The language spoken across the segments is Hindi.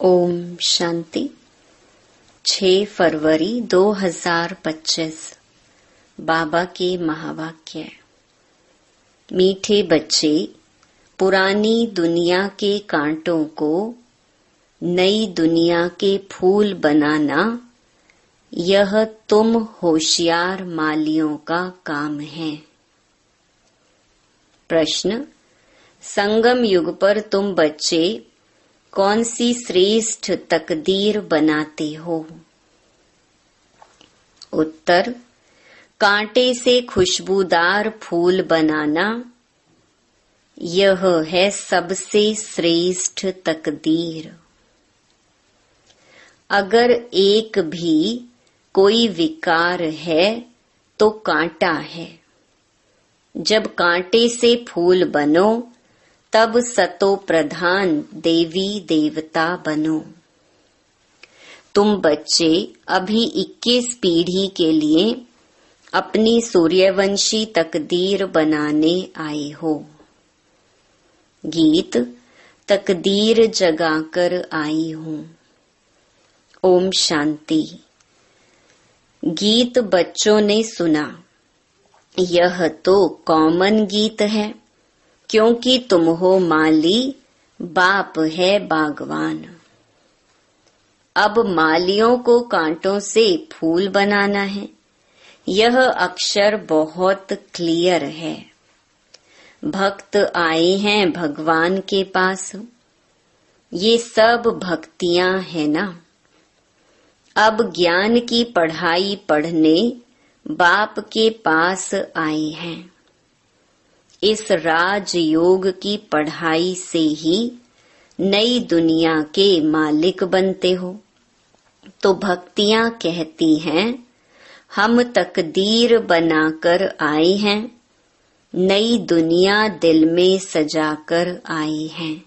ओम शांति। 6 फरवरी 2025 बाबा के महावाक्य। मीठे बच्चे, पुरानी दुनिया के कांटों को नई दुनिया के फूल बनाना, यह तुम होशियार मालियों का काम है। प्रश्न: संगम युग पर तुम बच्चे कौन सी श्रेष्ठ तकदीर बनाते हो? उत्तर: कांटे से खुशबूदार फूल बनाना, यह है सबसे श्रेष्ठ तकदीर। अगर एक भी कोई विकार है तो कांटा है। जब कांटे से फूल बनो तब सतो प्रधान देवी देवता बनो। तुम बच्चे अभी 21 पीढ़ी के लिए अपनी सूर्यवंशी तकदीर बनाने आए हो। गीत: तकदीर जगाकर आई हूँ। ओम शांति। गीत बच्चों ने सुना। यह तो कॉमन गीत है, क्योंकि तुम हो माली, बाप है बागवान। अब मालियों को कांटों से फूल बनाना है। यह अक्षर बहुत क्लियर है। भक्त आए हैं भगवान के पास। ये सब भक्तियां हैं ना। अब ज्ञान की पढ़ाई पढ़ने बाप के पास आए हैं। इस राजयोग की पढ़ाई से ही नई दुनिया के मालिक बनते हो। तो भक्तियां कहती हैं, हम तकदीर बनाकर आए हैं, नई दुनिया दिल में सजाकर आए हैं।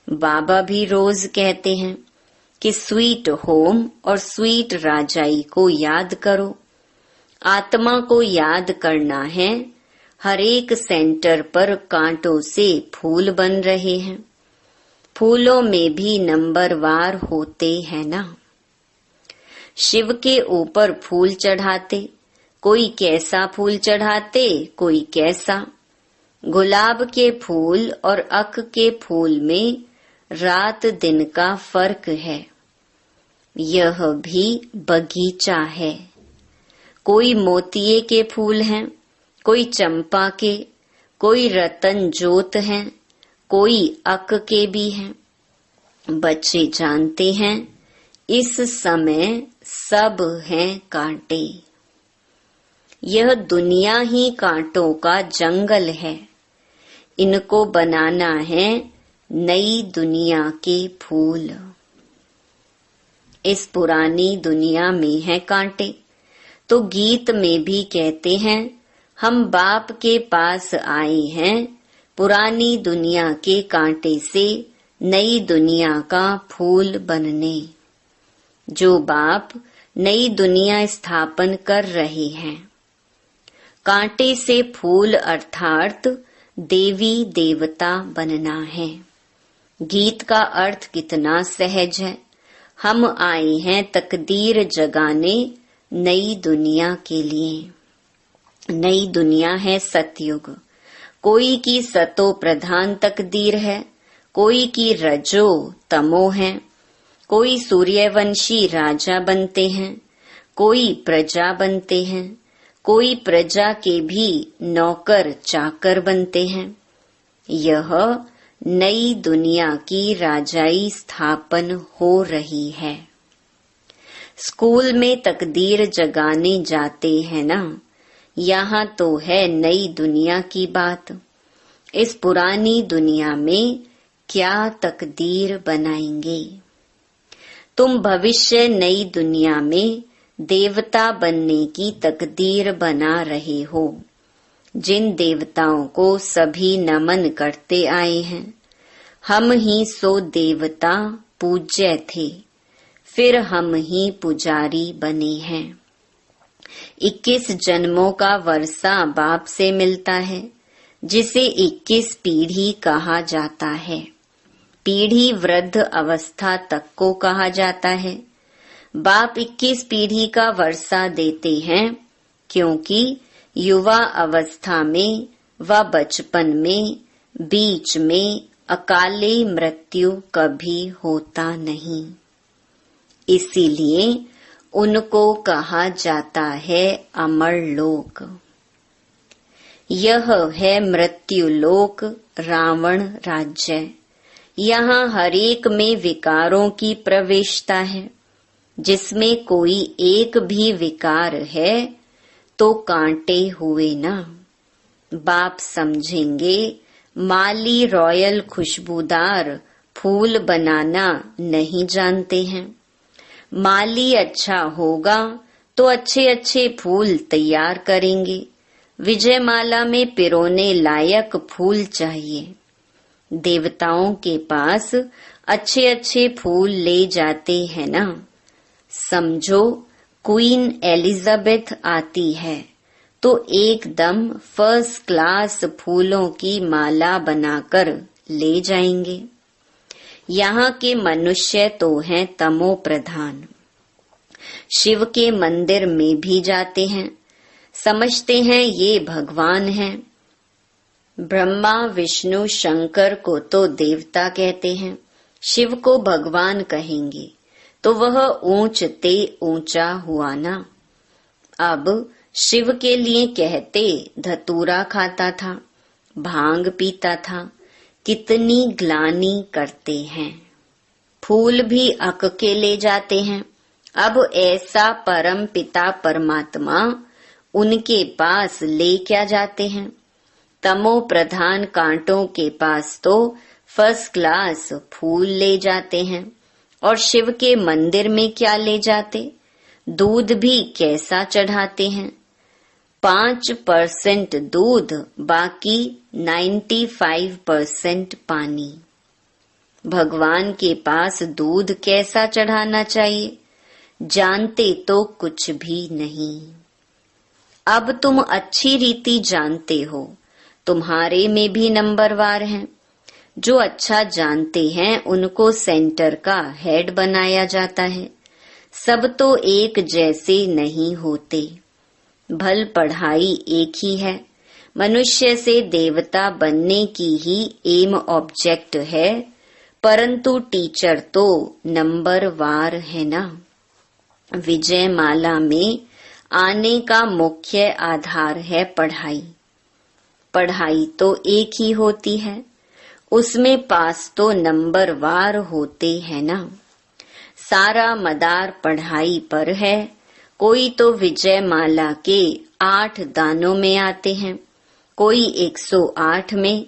बाबा भी रोज कहते हैं कि स्वीट होम और स्वीट राजाई को याद करो। आत्मा को याद करना है। हर एक सेंटर पर कांटों से फूल बन रहे हैं। फूलों में भी नंबरवार होते हैं ना। शिव के ऊपर फूल चढ़ाते, कोई कैसा फूल चढ़ाते, कोई कैसा। गुलाब के फूल और अक के फूल में रात दिन का फर्क है। यह भी बगीचा है। कोई मोतिये के फूल हैं, कोई चंपा के, कोई रतन जोत हैं, कोई अक के भी हैं। बच्चे जानते हैं इस समय सब हैं कांटे। यह दुनिया ही कांटों का जंगल है। इनको बनाना है नई दुनिया के फूल। इस पुरानी दुनिया में है कांटे। तो गीत में भी कहते हैं, हम बाप के पास आए हैं, पुरानी दुनिया के कांटे से नई दुनिया का फूल बनने। जो बाप नई दुनिया स्थापन कर रहे हैं। कांटे से फूल अर्थात देवी देवता बनना है। गीत का अर्थ कितना सहज है। हम आए हैं तकदीर जगाने नई दुनिया के लिए। नई दुनिया है सतयुग। कोई की सतो प्रधान तकदीर है, कोई की रजो तमो है। कोई सूर्यवंशी राजा बनते हैं, कोई प्रजा बनते हैं, कोई प्रजा के भी नौकर चाकर बनते हैं। यह नई दुनिया की राजाई स्थापन हो रही है। स्कूल में तकदीर जगाने जाते हैं ना। यहाँ तो है नई दुनिया की बात। इस पुरानी दुनिया में क्या तकदीर बनाएंगे? तुम भविष्य नई दुनिया में देवता बनने की तकदीर बना रहे हो। जिन देवताओं को सभी नमन करते आए हैं, हम ही सो देवता पूज्य थे, फिर हम ही पुजारी बने हैं। 21 जन्मों का वर्षा बाप से मिलता है, जिसे 21 पीढ़ी कहा जाता है। पीढ़ी वृद्ध अवस्था तक को कहा जाता है। बाप 21 पीढ़ी का वर्षा देते हैं, क्योंकि युवा अवस्था में व बचपन में बीच में अकाले मृत्यु कभी होता नहीं। इसीलिए उनको कहा जाता है अमर लोक। यह है मृत्यु लोक, रावण राज्य। यहाँ हरेक में विकारों की प्रवेशता है। जिसमें कोई एक भी विकार है तो कांटे हुए ना। बाप समझेंगे माली रॉयल खुशबूदार फूल बनाना नहीं जानते हैं। माली अच्छा होगा तो अच्छे अच्छे फूल तैयार करेंगे। विजयमाला में पिरोने लायक फूल चाहिए। देवताओं के पास अच्छे अच्छे फूल ले जाते हैं ना। समझो क्वीन एलिजाबेथ आती है तो एकदम फर्स्ट क्लास फूलों की माला बनाकर ले जाएंगे। यहाँ के मनुष्य तो हैं तमो प्रधान। शिव के मंदिर में भी जाते हैं, समझते हैं ये भगवान हैं। ब्रह्मा विष्णु शंकर को तो देवता कहते हैं, शिव को भगवान कहेंगे तो वह ऊंच ते ऊंचा हुआ ना। अब शिव के लिए कहते धतूरा खाता था, भांग पीता था, कितनी ग्लानि करते हैं। फूल भी अक के ले जाते हैं। अब ऐसा परम पिता परमात्मा उनके पास ले क्या जाते हैं। तमो प्रधान कांटों के पास तो फर्स्ट क्लास फूल ले जाते हैं। और शिव के मंदिर में क्या ले जाते, दूध भी कैसा चढ़ाते हैं। 5% दूध, बाकी 95% पानी। भगवान के पास दूध कैसा चढ़ाना चाहिए, जानते तो कुछ भी नहीं। अब तुम अच्छी रीति जानते हो, तुम्हारे में भी नंबरवार हैं। जो अच्छा जानते हैं उनको सेंटर का हेड बनाया जाता है। सब तो एक जैसे नहीं होते। भल पढ़ाई एक ही है। मनुष्य से देवता बनने की ही एम ऑब्जेक्ट है, परंतु टीचर तो नंबरवार है ना। विजयमाला में आने का मुख्य आधार है पढ़ाई। पढ़ाई तो एक ही होती है, उसमें पास तो नंबरवार होते हैं ना। सारा मदार पढ़ाई पर है। कोई तो विजयमाला के 8 दानों में आते हैं, कोई 108 में,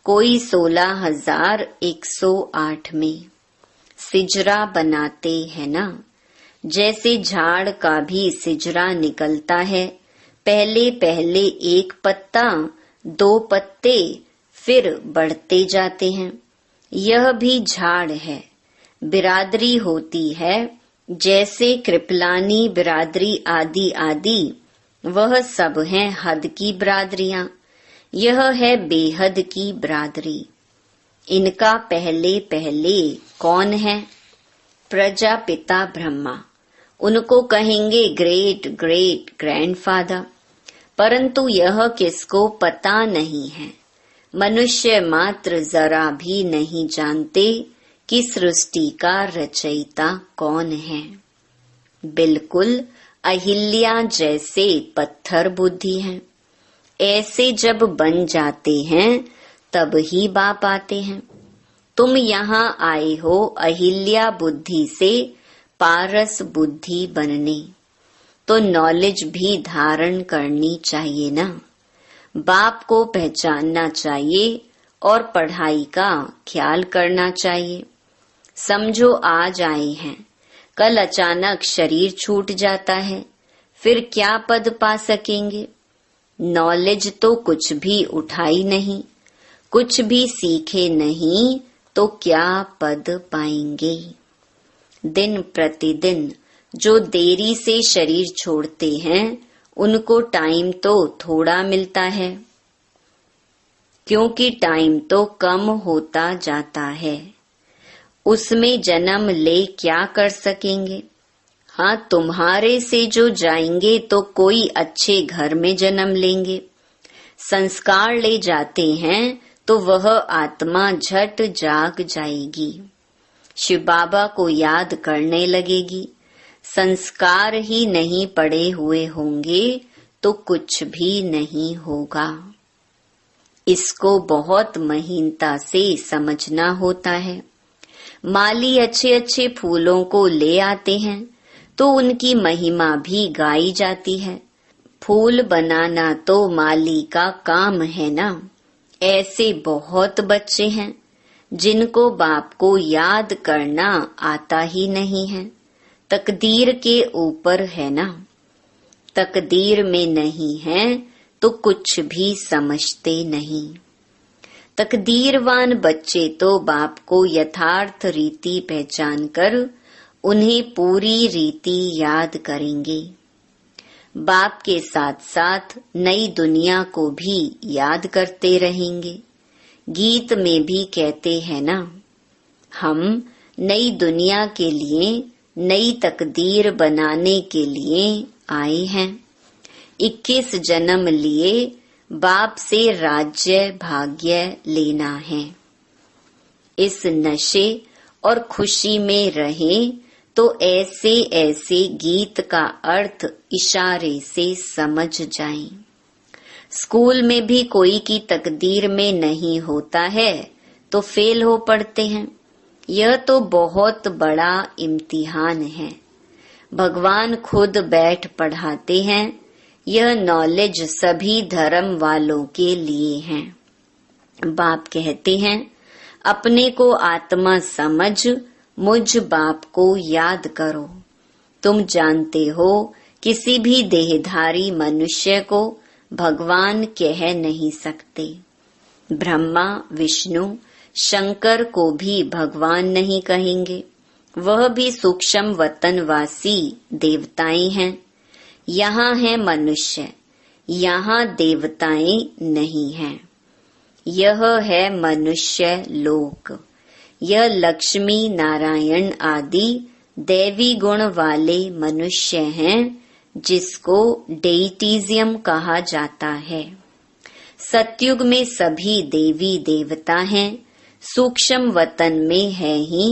कोई 16,108 में। सिजरा बनाते हैं ना। जैसे झाड़ का भी सिजरा निकलता है। पहले पहले 1 पत्ता, 2 पत्ते, फिर बढ़ते जाते हैं। यह भी झाड़ है। बिरादरी होती है, जैसे कृपलानी बिरादरी आदि आदि, वह सब हैं हद की बिरादरियां। यह है बेहद की बिरादरी। इनका पहले पहले कौन है? प्रजापिता ब्रह्मा। उनको कहेंगे ग्रेट ग्रेट ग्रैंडफादर, परंतु यह किसको पता नहीं है। मनुष्य मात्र जरा भी नहीं जानते कि सृष्टि का रचयिता कौन है। बिल्कुल अहिल्या जैसे पत्थर बुद्धि हैं। ऐसे जब बन जाते हैं तब ही बाप आते हैं। तुम यहाँ आए हो अहिल्या बुद्धि से पारस बुद्धि बनने, तो नॉलेज भी धारण करनी चाहिए ना। बाप को पहचानना चाहिए और पढ़ाई का ख्याल करना चाहिए। समझो आज आए हैं, कल अचानक शरीर छूट जाता है, फिर क्या पद पा सकेंगे। नॉलेज तो कुछ भी उठाई नहीं, कुछ भी सीखे नहीं, तो क्या पद पाएंगे। दिन प्रतिदिन जो देरी से शरीर छोड़ते हैं उनको टाइम तो थोड़ा मिलता है, क्योंकि टाइम तो कम होता जाता है। उसमें जन्म ले क्या कर सकेंगे। हाँ, तुम्हारे से जो जाएंगे तो कोई अच्छे घर में जन्म लेंगे। संस्कार ले जाते हैं तो वह आत्मा झट जाग जाएगी, शिव बाबा को याद करने लगेगी। संस्कार ही नहीं पड़े हुए होंगे तो कुछ भी नहीं होगा। इसको बहुत महीनता से समझना होता है। माली अच्छे अच्छे फूलों को ले आते हैं तो उनकी महिमा भी गाई जाती है। फूल बनाना तो माली का काम है ना। ऐसे बहुत बच्चे हैं जिनको बाप को याद करना आता ही नहीं है। तकदीर के ऊपर है ना। तकदीर में नहीं है तो कुछ भी समझते नहीं। तकदीरवान बच्चे तो बाप को यथार्थ रीति पहचान कर उन्हें पूरी रीति याद करेंगे। बाप के साथ साथ नई दुनिया को भी याद करते रहेंगे। गीत में भी कहते हैं ना, हम नई दुनिया के लिए, नई तकदीर बनाने के लिए आए हैं। 21 जन्म लिए बाप से राज्य भाग्य लेना है। इस नशे और खुशी में रहें तो ऐसे ऐसे गीत का अर्थ इशारे से समझ जाएं। स्कूल में भी कोई की तकदीर में नहीं होता है तो फेल हो पड़ते हैं। यह तो बहुत बड़ा इम्तिहान है। भगवान खुद बैठ पढ़ाते हैं। यह नॉलेज सभी धर्म वालों के लिए है। बाप कहते हैं, अपने को आत्मा समझ मुझ बाप को याद करो। तुम जानते हो किसी भी देहधारी मनुष्य को भगवान कह नहीं सकते। ब्रह्मा, विष्णु, शंकर को भी भगवान नहीं कहेंगे। वह भी सूक्ष्म वतनवासी देवताएं हैं। यहाँ है मनुष्य, यहाँ देवताएं नहीं हैं। यह है मनुष्य लोक। यह लक्ष्मी नारायण आदि दैवी गुण वाले मनुष्य हैं जिसको डेइटिज्म कहा जाता है। सतयुग में सभी देवी देवता हैं। सूक्ष्म वतन में है ही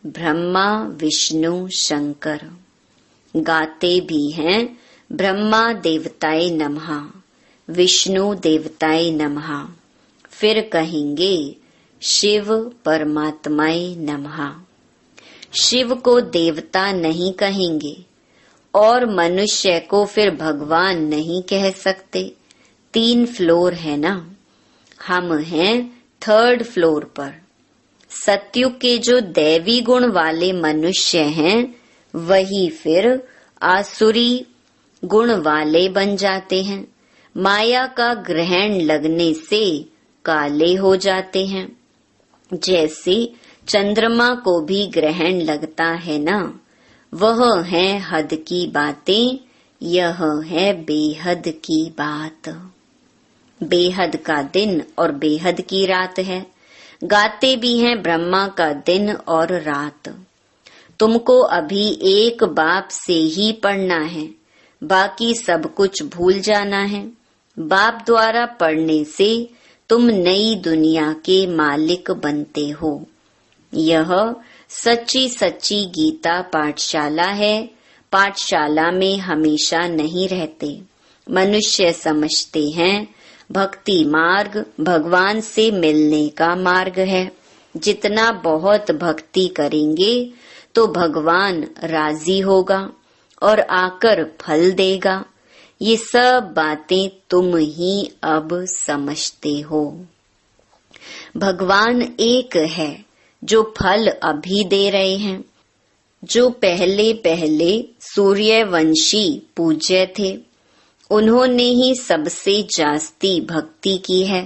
ब्रह्मा, विष्णु, शंकर। गाते भी हैं, ब्रह्मा देवताय नमः, विष्णु देवताय नमः। फिर कहेंगे शिव परमात्माय नमः। शिव को देवता नहीं कहेंगे और मनुष्य को फिर भगवान नहीं कह सकते। 3 फ्लोर है ना। हम हैं 3rd फ्लोर पर। सतयुग के जो दैवी गुण वाले मनुष्य हैं वही फिर आसुरी गुण वाले बन जाते हैं। माया का ग्रहण लगने से काले हो जाते हैं। जैसे चंद्रमा को भी ग्रहण लगता है ना। वह है हद की बातें, यह है बेहद की बात। बेहद का दिन और बेहद की रात है। गाते भी हैं ब्रह्मा का दिन और रात। तुमको अभी एक बाप से ही पढ़ना है, बाकी सब कुछ भूल जाना है। बाप द्वारा पढ़ने से तुम नई दुनिया के मालिक बनते हो। यह सच्ची सच्ची गीता पाठशाला है। पाठशाला में हमेशा नहीं रहते। मनुष्य समझते हैं भक्ति मार्ग भगवान से मिलने का मार्ग है। जितना बहुत भक्ति करेंगे तो भगवान राजी होगा और आकर फल देगा। ये सब बातें तुम ही अब समझते हो। भगवान एक है जो फल अभी दे रहे हैं। जो पहले पहले सूर्यवंशी पूज्य थे, उन्होंने ही सबसे जास्ती भक्ति की है,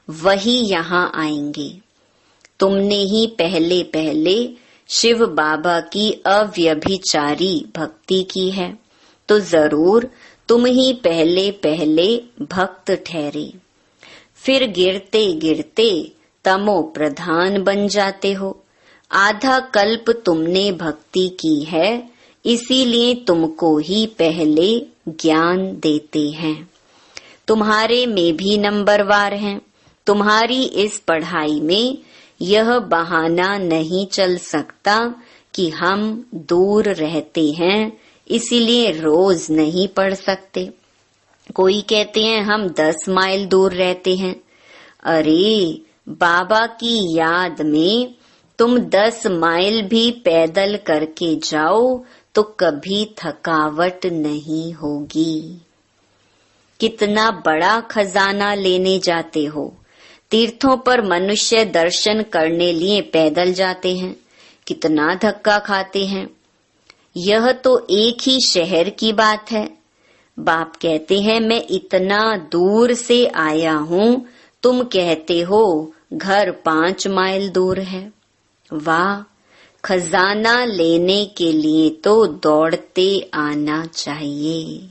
वही यहाँ आएंगे। तुमने ही पहले पहले शिव बाबा की अव्यभिचारी भक्ति की है, तो जरूर तुम ही पहले पहले भक्त ठहरे। फिर गिरते गिरते तमो प्रधान बन जाते हो। आधा कल्प तुमने भक्ति की है, इसीलिए तुमको ही पहले ज्ञान देते हैं। तुम्हारे में भी नंबरवार हैं। तुम्हारी इस पढ़ाई में यह बहाना नहीं चल सकता कि हम दूर रहते हैं, इसीलिए रोज नहीं पढ़ सकते। कोई कहते हैं हम 10 माइल दूर रहते हैं। अरे बाबा की याद में तुम 10 माइल भी पैदल करके जाओ तो कभी थकावट नहीं होगी। कितना बड़ा खजाना लेने जाते हो। तीर्थों पर मनुष्य दर्शन करने लिए पैदल जाते हैं, कितना धक्का खाते हैं। यह तो एक ही शहर की बात है। बाप कहते हैं मैं इतना दूर से आया हूँ, तुम कहते हो घर 5 माइल दूर है। वाह, खजाना लेने के लिए तो दौड़ते आना चाहिए।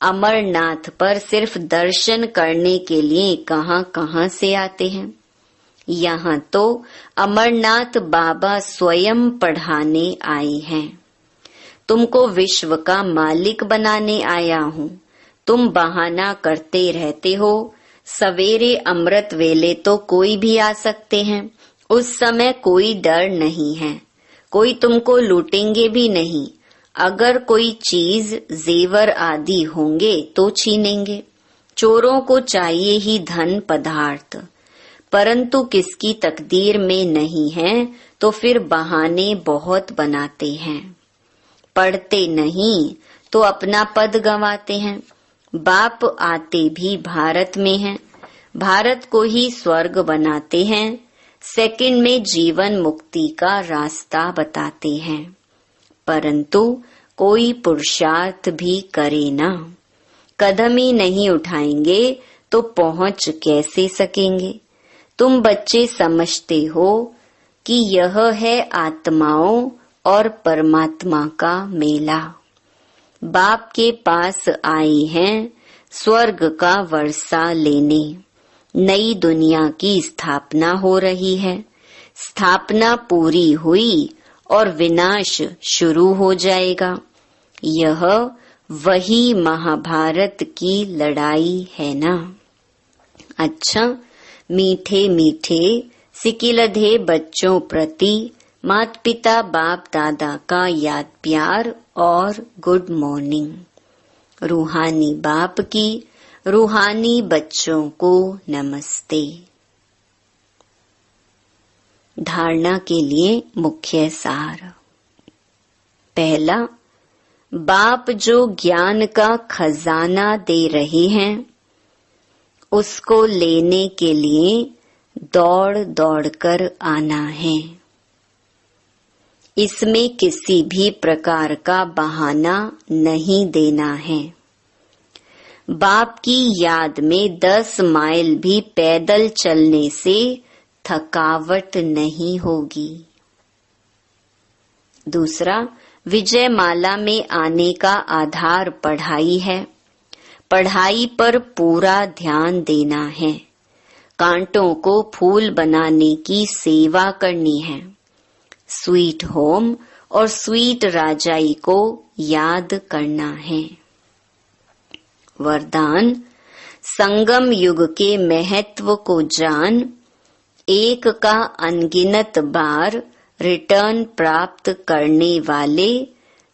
अमरनाथ पर सिर्फ दर्शन करने के लिए कहां से आते हैं। यहाँ तो अमरनाथ बाबा स्वयं पढ़ाने आए हैं। तुमको विश्व का मालिक बनाने आया हूँ। तुम बहाना करते रहते हो। सवेरे अमृत वेले तो कोई भी आ सकते हैं। उस समय कोई डर नहीं है, कोई तुमको लूटेंगे भी नहीं। अगर कोई चीज जेवर आदि होंगे तो छीनेंगे। चोरों को चाहिए ही धन पदार्थ, परंतु किसकी तकदीर में नहीं है तो फिर बहाने बहुत बनाते हैं। पढ़ते नहीं तो अपना पद गंवाते हैं। बाप आते भी भारत में हैं, भारत को ही स्वर्ग बनाते हैं। सेकंड में जीवन मुक्ति का रास्ता बताते हैं, परंतु कोई पुरुषार्थ भी करे ना। कदम ही नहीं उठाएंगे तो पहुंच कैसे सकेंगे। तुम बच्चे समझते हो कि यह है आत्माओं और परमात्मा का मेला। बाप के पास आए हैं स्वर्ग का वर्षा लेने। नई दुनिया की स्थापना हो रही है। स्थापना पूरी हुई और विनाश शुरू हो जाएगा। यह वही महाभारत की लड़ाई है ना। अच्छा, मीठे मीठे सिकिलधे बच्चों प्रति माता पिता बाप दादा का याद प्यार और गुड मॉर्निंग। रूहानी बाप की रूहानी बच्चों को नमस्ते। धारणा के लिए मुख्य सार। पहला, बाप जो ज्ञान का खजाना दे रहे हैं उसको लेने के लिए दौड़ दौड़ कर आना है। इसमें किसी भी प्रकार का बहाना नहीं देना है। बाप की याद में 10 माइल भी पैदल चलने से थकावट नहीं होगी। दूसरा, विजय माला में आने का आधार पढ़ाई है। पढ़ाई पर पूरा ध्यान देना है। कांटों को फूल बनाने की सेवा करनी है। स्वीट होम और स्वीट राजाई को याद करना है। वरदान, संगम युग के महत्व को जान, एक का अनगिनत बार रिटर्न प्राप्त करने वाले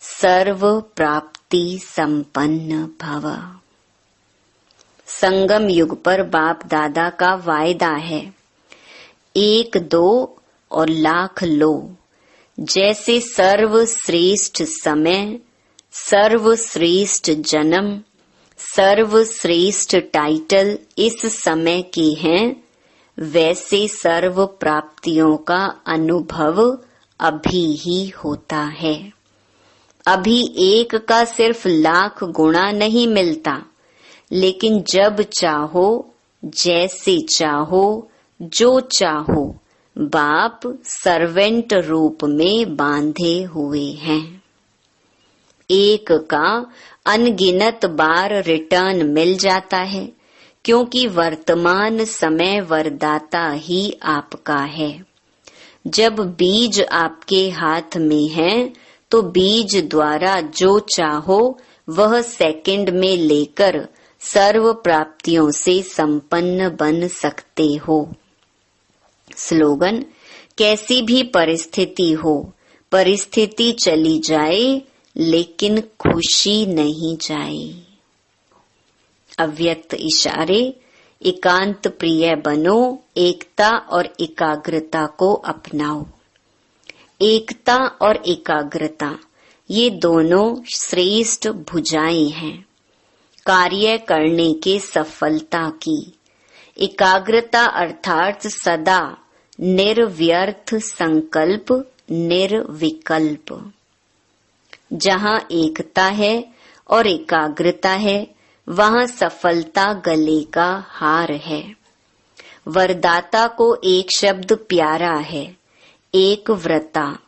सर्व प्राप्ति संपन्न भव। संगम युग पर बाप दादा का वायदा है, 1 2 और लाख लो। जैसे सर्वश्रेष्ठ समय, सर्वश्रेष्ठ जन्म, सर्वश्रेष्ठ टाइटल इस समय के हैं, वैसे सर्व प्राप्तियों का अनुभव अभी ही होता है। अभी एक का सिर्फ लाख गुणा नहीं मिलता, लेकिन जब चाहो, जैसे चाहो, जो चाहो, बाप सर्वेंट रूप में बांधे हुए हैं। एक का अनगिनत बार रिटर्न मिल जाता है, क्योंकि वर्तमान समय वरदाता ही आपका है। जब बीज आपके हाथ में है तो बीज द्वारा जो चाहो वह सेकंड में लेकर सर्व प्राप्तियों से संपन्न बन सकते हो। स्लोगन, कैसी भी परिस्थिति हो, परिस्थिति चली जाए लेकिन खुशी नहीं जाए। अव्यक्त इशारे, एकांत प्रिय बनो, एकता और एकाग्रता को अपनाओ। एकता और एकाग्रता ये दोनों श्रेष्ठ भुजाएं हैं कार्य करने के सफलता की। एकाग्रता अर्थात सदा निर्व्यर्थ संकल्प, निर्विकल्प। जहाँ एकता है और एकाग्रता है वहाँ सफलता गले का हार है। वरदाता को एक शब्द प्यारा है, एक व्रता,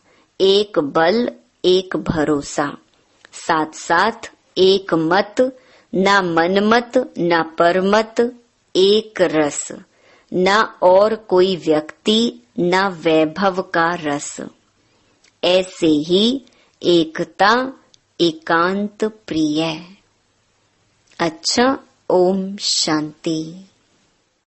एक बल, एक भरोसा, साथ साथ एक मत, ना मनमत ना परमत, एक रस, ना और कोई व्यक्ति ना वैभव का रस। ऐसे ही एकता एकांत प्रिय। अच्छा, ओम शांति।